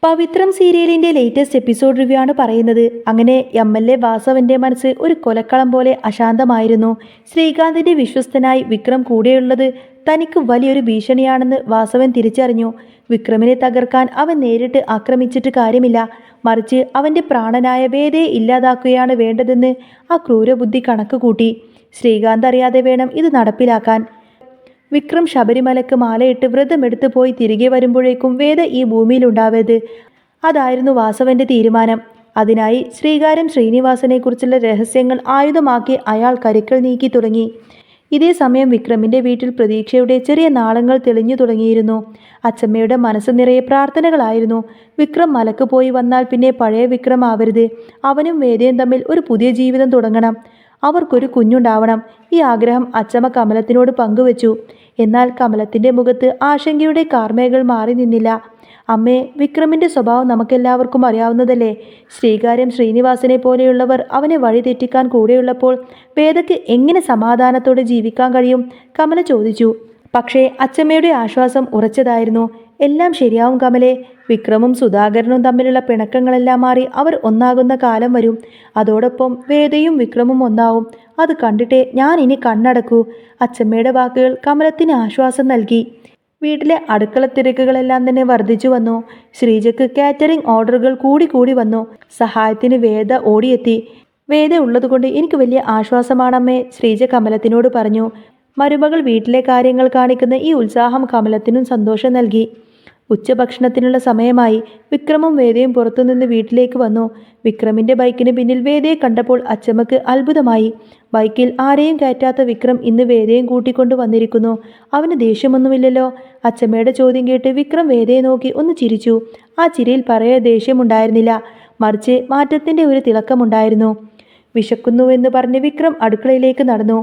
പവിത്രം സീരിയലിന്റെ latest episode review ആണ് പറയുന്നത്. അങ്ങനെ MLA വാസവന്റെ മനസ്സ് ഒരു കൊലക്കളം പോലെ അശാന്തമായിരുന്നു. ശ്രീകാന്തിന്റെ വിശ്വസ്തനായി വിക്രം കൂടെയുള്ളത് തനിക്ക് വലിയൊരു ഭീഷണിയാണെന്ന് വാസവൻ തിരിച്ചറിഞ്ഞു. വിക്രമിനെ തകർക്കാൻ അവൻ നേരിട്ട് ആക്രമിച്ചിട്ട് കാര്യമില്ല, മറിച്ച് അവന്റെ പ്രാണനായ വേദയെ ഇല്ലാതാക്കുകയാണ് വേണ്ടതെന്ന് ആ ക്രൂരബുദ്ധി കണക്കുകൂട്ടി. ശ്രീകാന്ത് അറിയാതെ വേണം ഇത് നടപ്പിലാക്കാൻ. വിക്രം ശബരിമലക്ക് മാലയിട്ട് വ്രതമെടുത്ത് പോയി തിരികെ വരുമ്പോഴേക്കും വേദ ഈ ഭൂമിയിലുണ്ടാവരുത്. അതായിരുന്നു വാസവന്റെ തീരുമാനം. അതിനായി ശ്രീകാര്യം ശ്രീനിവാസനെക്കുറിച്ചുള്ള രഹസ്യങ്ങൾ ആയുധമാക്കി അയാൾ കരുക്കൾ നീക്കി തുടങ്ങി. ഇതേ സമയം വിക്രമിന്റെ വീട്ടിൽ പ്രതീക്ഷയുടെ ചെറിയ നാളങ്ങൾ തെളിഞ്ഞു തുടങ്ങിയിരുന്നു. അച്ചമ്മയുടെ മനസ്സ് നിറയെ പ്രാർത്ഥനകളായിരുന്നു. വിക്രം മലക്ക് പോയി വന്നാൽ പിന്നെ പഴയ വിക്രം ആവരുത്. അവനും വേദയും തമ്മിൽ ഒരു പുതിയ ജീവിതം തുടങ്ങണം. അവർക്കൊരു കുഞ്ഞുണ്ടാവണം. ഈ ആഗ്രഹം അച്ചമ്മ കമലത്തിനോട് പങ്കുവച്ചു. എന്നാൽ കമലത്തിന്റെ മുഖത്ത് ആശങ്കയുടെ കാർമേഘങ്ങൾ മാറി നിന്നില്ല. അമ്മേ, വിക്രമിന്റെ സ്വഭാവം നമുക്കെല്ലാവർക്കും അറിയാവുന്നതല്ലേ? ശ്രീകാര്യം ശ്രീനിവാസനെ പോലെയുള്ളവർ അവനെ വഴിതെറ്റിക്കാൻ കൂടെയുള്ളപ്പോൾ വേദയ്ക്ക് എങ്ങനെ സമാധാനത്തോടെ ജീവിക്കാൻ കഴിയും? കമല ചോദിച്ചു. പക്ഷേ അച്ചമ്മയുടെ ആശ്വാസം ഉറച്ചതായിരുന്നു. എല്ലാം ശരിയാവും കമലേ. വിക്രമും സുധാകരനും തമ്മിലുള്ള പിണക്കങ്ങളെല്ലാം മാറി അവർ ഒന്നാകുന്ന കാലം വരും. അതോടൊപ്പം വേദയും വിക്രമും ഒന്നാവും. അത് കണ്ടിട്ടേ ഞാൻ ഇനി കണ്ണടക്കൂ. അച്ചമ്മയുടെ വാക്കുകൾ കമലത്തിന് ആശ്വാസം നൽകി. വീട്ടിലെ അടുക്കള തിരക്കുകളെല്ലാം തന്നെ വർദ്ധിച്ചു വന്നു. ശ്രീജയ്ക്ക് കാറ്ററിംഗ് ഓർഡറുകൾ കൂടി വന്നു. സഹായത്തിന് വേദ ഓടിയെത്തി. വേദ ഉള്ളതുകൊണ്ട് എനിക്ക് വലിയ ആശ്വാസമാണമ്മേ, ശ്രീജ കമലത്തിനോട് പറഞ്ഞു. മരുമകൾ വീട്ടിലെ കാര്യങ്ങൾ കാണിക്കുന്ന ഈ ഉത്സാഹം കമലത്തിനും സന്തോഷം നൽകി. ഉച്ചഭക്ഷണത്തിനുള്ള സമയമായി. വിക്രമും വേദയും പുറത്തുനിന്ന് വീട്ടിലേക്ക് വന്നു. വിക്രമിന്റെ ബൈക്കിന് പിന്നിൽ വേദയെ കണ്ടപ്പോൾ അച്ചമ്മക്ക് അത്ഭുതമായി. ബൈക്കിൽ ആരെയും കയറ്റാത്ത വിക്രം ഇന്ന് വേദയും കൂട്ടിക്കൊണ്ടു വന്നിരിക്കുന്നു. അവന് ദേഷ്യമൊന്നുമില്ലല്ലോ? അച്ചമ്മയുടെ ചോദ്യം കേട്ട് വിക്രം വേദയെ നോക്കി ഒന്ന് ചിരിച്ചു. ആ ചിരിയിൽ പറയ ദേഷ്യമുണ്ടായിരുന്നില്ല, മറിച്ച് മാറ്റത്തിന്റെ ഒരു തിളക്കമുണ്ടായിരുന്നു. വിശക്കുന്നുവെന്ന് പറഞ്ഞ് വിക്രം അടുക്കളയിലേക്ക് നടന്നു.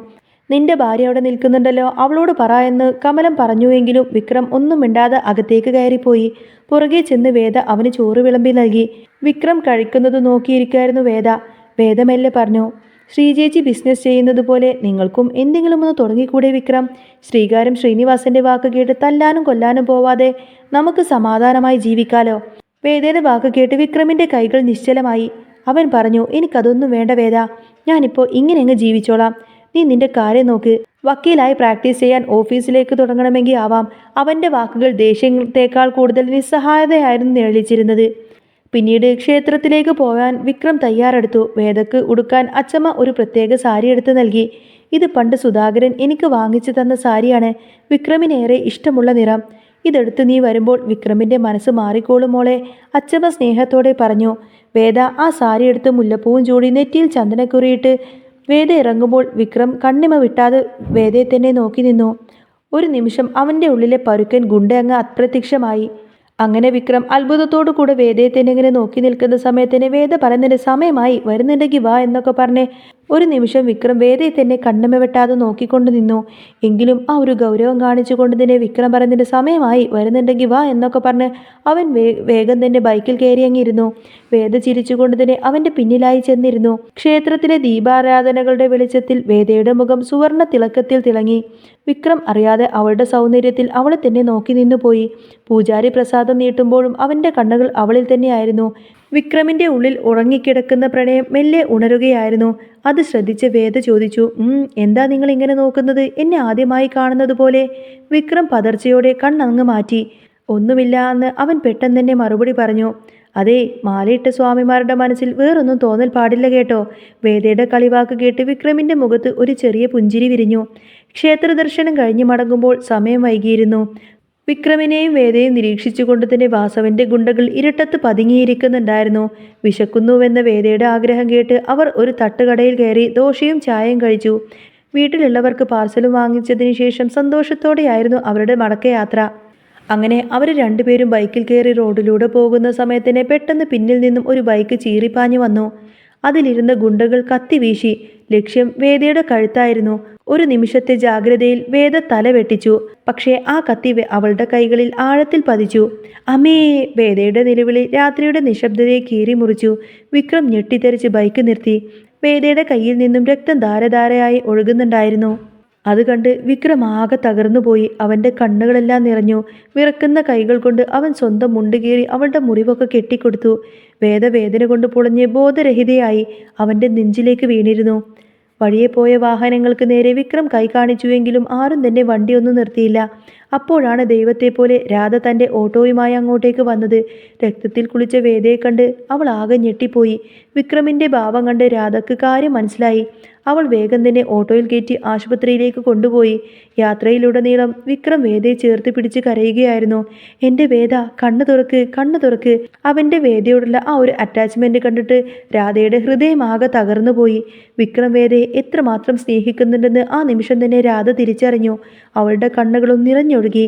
നിന്റെ ഭാര്യ അവിടെ നിൽക്കുന്നുണ്ടല്ലോ, അവളോട് പറ എന്ന് കമലം പറഞ്ഞുവെങ്കിലും വിക്രം ഒന്നും മിണ്ടാതെ അകത്തേക്ക് കയറിപ്പോയി. പുറകെ ചെന്ന് വേദ അവന് ചോറ് വിളമ്പി നൽകി. വിക്രം കഴിക്കുന്നത് നോക്കിയിരിക്കായിരുന്നു വേദ. വേദ മെല്ലെ പറഞ്ഞു. ശ്രീജേച്ചി ബിസിനസ് ചെയ്യുന്നത് പോലെ നിങ്ങൾക്കും എന്തെങ്കിലും ഒന്ന് തുടങ്ങിക്കൂടെ വിക്രം? ശ്രീകാര്യം ശ്രീനിവാസന്റെ വാക്ക് കേട്ട് തല്ലാനും കൊല്ലാനും പോവാതെ നമുക്ക് സമാധാനമായി ജീവിക്കാലോ. വേദയുടെ വാക്ക് കേട്ട് വിക്രമിന്റെ കൈകൾ നിശ്ചലമായി. അവൻ പറഞ്ഞു, എനിക്കതൊന്നും വേണ്ട വേദ. ഞാനിപ്പോൾ ഇങ്ങനെയങ്ങ് ജീവിച്ചോളാം. നീ നിന്റെ കാര്യം നോക്ക്. വക്കീലായി പ്രാക്ടീസ് ചെയ്യാൻ ഓഫീസിലേക്ക് തുടങ്ങണമെങ്കിൽ ആവാം. അവന്റെ വാക്കുകൾ ദേഷ്യത്തേക്കാൾ കൂടുതൽ നിസ്സഹായതയായിരുന്നു നിഴലിച്ചിരുന്നത്. പിന്നീട് ക്ഷേത്രത്തിലേക്ക് പോകാൻ വിക്രം തയ്യാറെടുത്തു. വേദക്ക് ഉടുക്കാൻ അച്ചമ്മ ഒരു പ്രത്യേക സാരി എടുത്ത് നൽകി. ഇത് പണ്ട് സുധാകരൻ എനിക്ക് വാങ്ങിച്ചു തന്ന സാരിയാണ്. വിക്രമിനേറെ ഇഷ്ടമുള്ള നിറം. ഇതെടുത്ത് നീ വരുമ്പോൾ വിക്രമിന്റെ മനസ്സ് മാറിക്കോളും മോളെ, അച്ചമ്മ സ്നേഹത്തോടെ പറഞ്ഞു. വേദ ആ സാരി എടുത്ത് മുല്ലപ്പൂവും ചൂടി നെറ്റിയിൽ ചന്ദനക്കുറിയിട്ട് വേദ ഇറങ്ങുമ്പോൾ വിക്രം കണ്ണിമ വിട്ടാതെ വേദയെ തന്നെ നോക്കി നിന്നു. ഒരു നിമിഷം അവൻ്റെ ഉള്ളിലെ പരുക്കൻ ഗുണ്ട അങ്ങ് അപ്രത്യക്ഷമായി. അങ്ങനെ വിക്രം അത്ഭുതത്തോടു കൂടെ വേദയെ തന്നെ ഇങ്ങനെ നോക്കി നിൽക്കുന്ന സമയത്തിന് വേദ പറയുന്നതിൻ്റെ സമയമായി, വരുന്നുണ്ടെങ്കിൽ വാ എന്നൊക്കെ പറഞ്ഞ് ഒരു നിമിഷം വിക്രം വേദയെ തന്നെ കണ്ണിമ വെട്ടാതെ നോക്കിക്കൊണ്ട് നിന്നു. എങ്കിലും ആ ഒരു ഗൗരവം കാണിച്ചുകൊണ്ട് തന്നെ വിക്രം പറയുന്നതിൻ്റെ സമയമായി, വരുന്നുണ്ടെങ്കിൽ വാ എന്നൊക്കെ പറഞ്ഞ് അവൻ വേഗം തന്നെ ബൈക്കിൽ കയറിയങ്ങിരുന്നു. വേദ ചിരിച്ചുകൊണ്ട് തന്നെ അവൻ്റെ പിന്നിലായി ചെന്നിരുന്നു. ക്ഷേത്രത്തിലെ ദീപാരാധനകളുടെ വെളിച്ചത്തിൽ വേദയുടെ മുഖം സുവർണ തിളക്കത്തിൽ തിളങ്ങി. വിക്രം അറിയാതെ അവളുടെ സൗന്ദര്യത്തിൽ അവളെ തന്നെ നോക്കി നിന്നുപോയി. പൂജാരി പ്രസാദം നീട്ടുമ്പോഴും അവൻ്റെ കണ്ണുകൾ അവളിൽ തന്നെയായിരുന്നു. വിക്രമിൻ്റെ ഉള്ളിൽ ഉറങ്ങിക്കിടക്കുന്ന പ്രണയം മെല്ലെ ഉണരുകയായിരുന്നു. അത് ശ്രദ്ധിച്ച് വേദ ചോദിച്ചു, എന്താ നിങ്ങൾ ഇങ്ങനെ നോക്കുന്നത്? എന്നെ ആദ്യമായി കാണുന്നത് പോലെ? വിക്രം പതർച്ചയോടെ കണ്ണങ്ങ് മാറ്റി. ഒന്നുമില്ല എന്ന് അവൻ പെട്ടെന്ന് തന്നെ മറുപടി പറഞ്ഞു. അതെ, മാലയിട്ട സ്വാമിമാരുടെ മനസ്സിൽ വേറൊന്നും തോന്നൽ പാടില്ല കേട്ടോ. വേദയുടെ കളിവാക്ക് കേട്ട് വിക്രമിൻ്റെ മുഖത്ത് ഒരു ചെറിയ പുഞ്ചിരി വിരിഞ്ഞു. ക്ഷേത്ര ദർശനം കഴിഞ്ഞ് മടങ്ങുമ്പോൾ സമയം വൈകിയിരുന്നു. വിക്രമിനെയും വേദയും നിരീക്ഷിച്ചുകൊണ്ട് തന്നെ വാസവന്റെ ഗുണ്ടകൾ ഇരട്ടത്ത് പതുങ്ങിയിരിക്കുന്നുണ്ടായിരുന്നു. വിശക്കുന്നുവെന്ന വേദയുടെ ആഗ്രഹം കേട്ട് അവർ ഒരു തട്ടുകടയിൽ കയറി ദോശയും ചായയും കഴിച്ചു. വീട്ടിലുള്ളവർക്ക് പാർസലും വാങ്ങിച്ചതിന് ശേഷം സന്തോഷത്തോടെയായിരുന്നു അവരുടെ മടക്കയാത്ര. അങ്ങനെ അവർ രണ്ടുപേരും ബൈക്കിൽ കയറി റോഡിലൂടെ പോകുന്ന സമയത്തിന് പെട്ടെന്ന് പിന്നിൽ നിന്നും ഒരു ബൈക്ക് ചീറിപ്പാഞ്ഞു വന്നു. അതിലിരുന്ന ഗുണ്ടകൾ കത്തി വീശി. ലക്ഷ്യം വേദയുടെ കഴുത്തായിരുന്നു. ഒരു നിമിഷത്തെ ജാഗ്രതയിൽ വേദ തല വെട്ടിച്ചു. പക്ഷേ ആ കത്തി അവളുടെ കൈകളിൽ ആഴത്തിൽ പതിച്ചു. അമ്മേ! വേദയുടെ നിലവിളി രാത്രിയുടെ നിശബ്ദതയെ കീറി മുറിച്ചു. വിക്രം ഞെട്ടിത്തെറിച്ച് ബൈക്ക് നിർത്തി. വേദയുടെ കയ്യിൽ നിന്നും രക്തം ധാരധാരയായി ഒഴുകുന്നുണ്ടായിരുന്നു. അത് കണ്ട് വിക്രം ആകെ തകർന്നുപോയി. അവൻ്റെ കണ്ണുകളെല്ലാം നിറഞ്ഞു. വിറക്കുന്ന കൈകൾ കൊണ്ട് അവൻ സ്വന്തം മുണ്ട് കീറി അവളുടെ മുറിവൊക്കെ കെട്ടിക്കൊടുത്തു. വേദന കൊണ്ട് പൊളഞ്ഞ് ബോധരഹിതയായി അവൻ്റെ നെഞ്ചിലേക്ക് വീണിരുന്നു. വഴിയെ പോയ വാഹനങ്ങൾക്ക് നേരെ വിക്രം കൈ കാണിച്ചുവെങ്കിലും ആരും തന്നെ വണ്ടിയൊന്നും നിർത്തിയില്ല. അപ്പോഴാണ് ദൈവത്തെ പോലെ രാധ തൻ്റെ ഓട്ടോയുമായി അങ്ങോട്ടേക്ക് വന്നത്. രക്തത്തിൽ കുളിച്ച വേദയെ കണ്ട് അവൾ ആകെ ഞെട്ടിപ്പോയി. വിക്രമിൻ്റെ ഭാവം കണ്ട് രാധക്ക് കാര്യം മനസ്സിലായി. അവൾ വേഗം തന്നെ ഓട്ടോയിൽ കയറ്റി ആശുപത്രിയിലേക്ക് കൊണ്ടുപോയി. യാത്രയിലുടനീളം വിക്രം വേദയെ ചേർത്ത് പിടിച്ച് കരയുകയായിരുന്നു. എൻ്റെ വേദ, കണ്ണു തുറക്ക്, കണ്ണു തുറക്ക്. അവൻ്റെ വേദയോടുള്ള ആ ഒരു അറ്റാച്ച്മെൻറ്റ് കണ്ടിട്ട് രാധയുടെ ഹൃദയം ആകെ തകർന്നുപോയി. വിക്രം വേദയെ എത്രമാത്രം സ്നേഹിക്കുന്നുണ്ടെന്ന് ആ നിമിഷം തന്നെ രാധ തിരിച്ചറിഞ്ഞു. അവളുടെ കണ്ണുകളും നിറഞ്ഞൊഴുകി.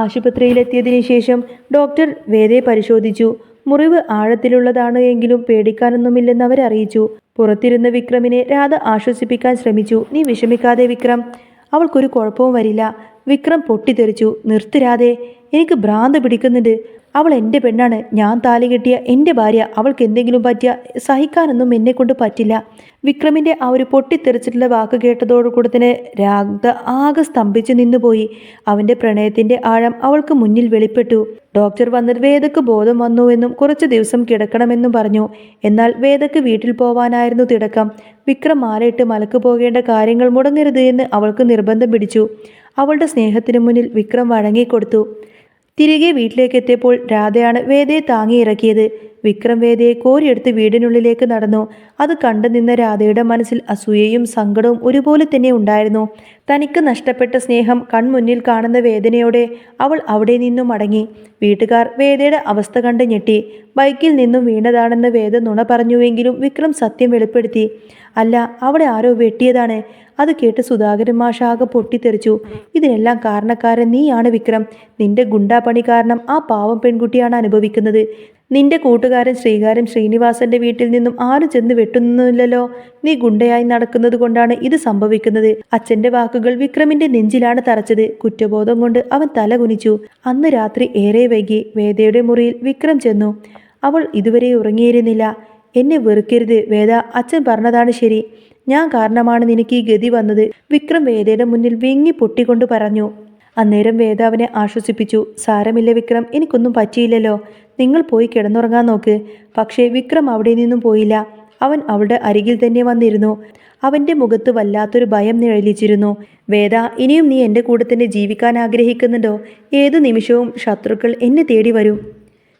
ആശുപത്രിയിലെത്തിയതിനു ശേഷം ഡോക്ടർ വേദയെ പരിശോധിച്ചു. മുറിവ് ആഴത്തിലുള്ളതാണ് എങ്കിലും പേടിക്കാനൊന്നുമില്ലെന്ന് അവരറിയിച്ചു. പുറത്തിരുന്ന വിക്രമിനെ രാധ ആശ്വസിപ്പിക്കാൻ ശ്രമിച്ചു. നീ വിഷമിക്കാതെ വിക്രം, അവൾക്കൊരു കുഴപ്പവും വരില്ല. വിക്രം പൊട്ടിത്തെറിച്ചു. നിർത്ത് രാധേ, എനിക്ക് ഭ്രാന്ത് പിടിക്കുന്നുണ്ട്. അവൾ എൻ്റെ പെണ്ണാണ്, ഞാൻ താലി കെട്ടിയ എൻ്റെ ഭാര്യ. അവൾക്ക് എന്തെങ്കിലും പറ്റിയ സഹിക്കാനൊന്നും എന്നെ കൊണ്ട് പറ്റില്ല. വിക്രമിൻ്റെ ആ ഒരു പൊട്ടിത്തെറിച്ചിട്ടുള്ള വാക്ക് കേട്ടതോടുകൂടെ തന്നെ രാധ ആകെ സ്തംഭിച്ച് നിന്നുപോയി. അവൻ്റെ പ്രണയത്തിൻ്റെ ആഴം അവൾക്ക് മുന്നിൽ വെളിപ്പെട്ടു. ഡോക്ടർ വന്നിട്ട് വേദക്ക് ബോധം വന്നുവെന്നും കുറച്ച് ദിവസം കിടക്കണമെന്നും പറഞ്ഞു. എന്നാൽ വേദക്ക് വീട്ടിൽ പോവാനായിരുന്നു തിടക്കം. വിക്രം മാലയിട്ട് മലക്ക് പോകേണ്ട കാര്യങ്ങൾ മുടങ്ങരുത് എന്ന് അവൾക്ക് നിർബന്ധം പിടിച്ചു. അവളുടെ സ്നേഹത്തിനു മുന്നിൽ വിക്രം വഴങ്ങിക്കൊടുത്തു. തിരികെ വീട്ടിലേക്ക് എത്തിയപ്പോൾ രാധയാണ് വേദയെ താങ്ങിയിറക്കിയത്. വിക്രം വേദയെ കോരിയെടുത്ത് വീടിനുള്ളിലേക്ക് നടന്നു. അത് കണ്ടു നിന്ന രാധയുടെ മനസ്സിൽ അസൂയയും സങ്കടവും ഒരുപോലെ തന്നെ ഉണ്ടായിരുന്നു. തനിക്ക് നഷ്ടപ്പെട്ട സ്നേഹം കൺമുന്നിൽ കാണുന്ന വേദനയോടെ അവൾ അവിടെ നിന്നും മടങ്ങി. വീട്ടുകാർ വേദയുടെ അവസ്ഥ കണ്ട് ഞെട്ടി. ബൈക്കിൽ നിന്നും വീണതാണെന്ന് വേദ നുണ പറഞ്ഞുവെങ്കിലും വിക്രം സത്യം വെളിപ്പെടുത്തി. അല്ല, അവളെ ആരോ വെട്ടിയതാണ്. അത് കേട്ട് സുധാകരൻ മാഷാകെ പൊട്ടിത്തെറിച്ചു. ഇതിനെല്ലാം കാരണക്കാരൻ നീയാണ് വിക്രം. നിന്റെ ഗുണ്ടാപ്പണി കാരണം ആ പാവം പെൺകുട്ടിയാണ് അനുഭവിക്കുന്നത്. നിന്റെ കൂട്ടുകാരൻ ശ്രീനിവാസന്റെ വീട്ടിൽ നിന്നും ആരും ചെന്ന് വെട്ടുന്നില്ലല്ലോ. നീ ഗുണ്ടയായി നടക്കുന്നത് കൊണ്ടാണ് ഇത് സംഭവിക്കുന്നത്. അച്ഛന്റെ വാക്കുകൾ വിക്രമിന്റെ നെഞ്ചിലാണ് തറച്ചത്. കുറ്റബോധം കൊണ്ട് അവൻ തല കുനിച്ചു. അന്ന് രാത്രി ഏറെ വൈകി വേദയുടെ മുറിയിൽ വിക്രം ചെന്നു. അവൾ ഇതുവരെ ഉറങ്ങിയിരുന്നില്ല. എന്നെ വെറുക്കരുത് വേദ, അച്ഛൻ പറഞ്ഞതാണ് ശരി. ഞാൻ കാരണമാണ് നിനക്ക് ഈ ഗതി വന്നത്. വിക്രം വേദയുടെ മുന്നിൽ വിങ്ങി പൊട്ടിക്കൊണ്ട് പറഞ്ഞു. അന്നേരം വേദ അവനെ ആശ്വസിപ്പിച്ചു. സാരമില്ല വിക്രം, എനിക്കൊന്നും പറ്റിയില്ലല്ലോ. നിങ്ങൾ പോയി കിടന്നുറങ്ങാൻ നോക്ക്. പക്ഷേ വിക്രം അവിടെ നിന്നും പോയില്ല. അവൻ അവളുടെ അരികിൽ തന്നെ വന്നിരുന്നു. അവൻ്റെ മുഖത്ത് വല്ലാത്തൊരു ഭയം നിഴലിച്ചിരുന്നു. വേദ, ഇനിയും നീ എൻ്റെ കൂടെ തന്നെ ജീവിക്കാൻ ആഗ്രഹിക്കുന്നുണ്ടോ? ഏതു നിമിഷവും ശത്രുക്കൾ എന്നെ തേടി വരും.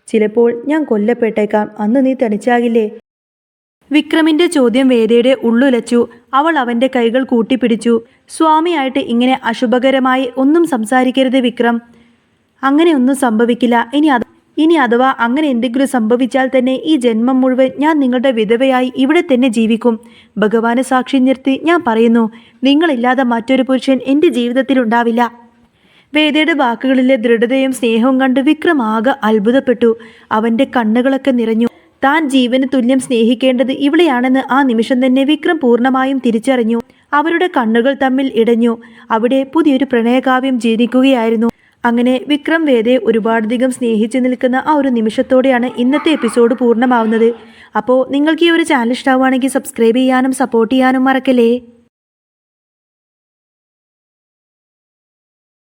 ചിലപ്പോൾ ഞാൻ കൊല്ലപ്പെട്ടേക്കാം. അന്ന് നീ തനിച്ചാകില്ലേ? വിക്രമിന്റെ ചോദ്യം വേദയുടെ ഉള്ളുലച്ചു. അവൾ അവൻ്റെ കൈകൾ കൂട്ടിപ്പിടിച്ചു. സ്വാമിയായിട്ട് ഇങ്ങനെ അശുഭകരമായി ഒന്നും സംസാരിക്കരുത് വിക്രം. അങ്ങനെ ഒന്നും സംഭവിക്കില്ല. ഇനി അഥവാ അങ്ങനെ എന്തെങ്കിലും സംഭവിച്ചാൽ തന്നെ ഈ ജന്മം മുഴുവൻ ഞാൻ നിങ്ങളുടെ വിധവയായി ഇവിടെ തന്നെ ജീവിക്കും. ഭഗവാനെ സാക്ഷി നിർത്തി ഞാൻ പറയുന്നു, നിങ്ങളില്ലാതെ മറ്റൊരു പുരുഷൻ എൻ്റെ ജീവിതത്തിലുണ്ടാവില്ല. വേദയുടെ വാക്കുകളിലെ ദൃഢതയും സ്നേഹവും കണ്ട് വിക്രം ആകെ അത്ഭുതപ്പെട്ടു. അവൻ്റെ കണ്ണുകളൊക്കെ നിറഞ്ഞു. താൻ ജീവന് തുല്യം സ്നേഹിക്കേണ്ടത് ഇവളെയാണെന്ന് ആ നിമിഷം തന്നെ വിക്രം പൂർണ്ണമായും തിരിച്ചറിഞ്ഞു. അവരുടെ കണ്ണുകൾ തമ്മിൽ ഇടഞ്ഞു. അവിടെ പുതിയൊരു പ്രണയകാവ്യം ജനിക്കുകയായിരുന്നു. അങ്ങനെ വിക്രം വേദയെ ഒരുപാടധികം സ്നേഹിച്ചു നിൽക്കുന്ന ആ ഒരു നിമിഷത്തോടെയാണ് ഇന്നത്തെ എപ്പിസോഡ് പൂർണ്ണമാവുന്നത്. അപ്പോൾ നിങ്ങൾക്ക് ഈ ഒരു ചാനൽ ഇഷ്ടമാവുകയാണെങ്കിൽ സബ്സ്ക്രൈബ് ചെയ്യാനും സപ്പോർട്ട് ചെയ്യാനും മറക്കല്ലേ.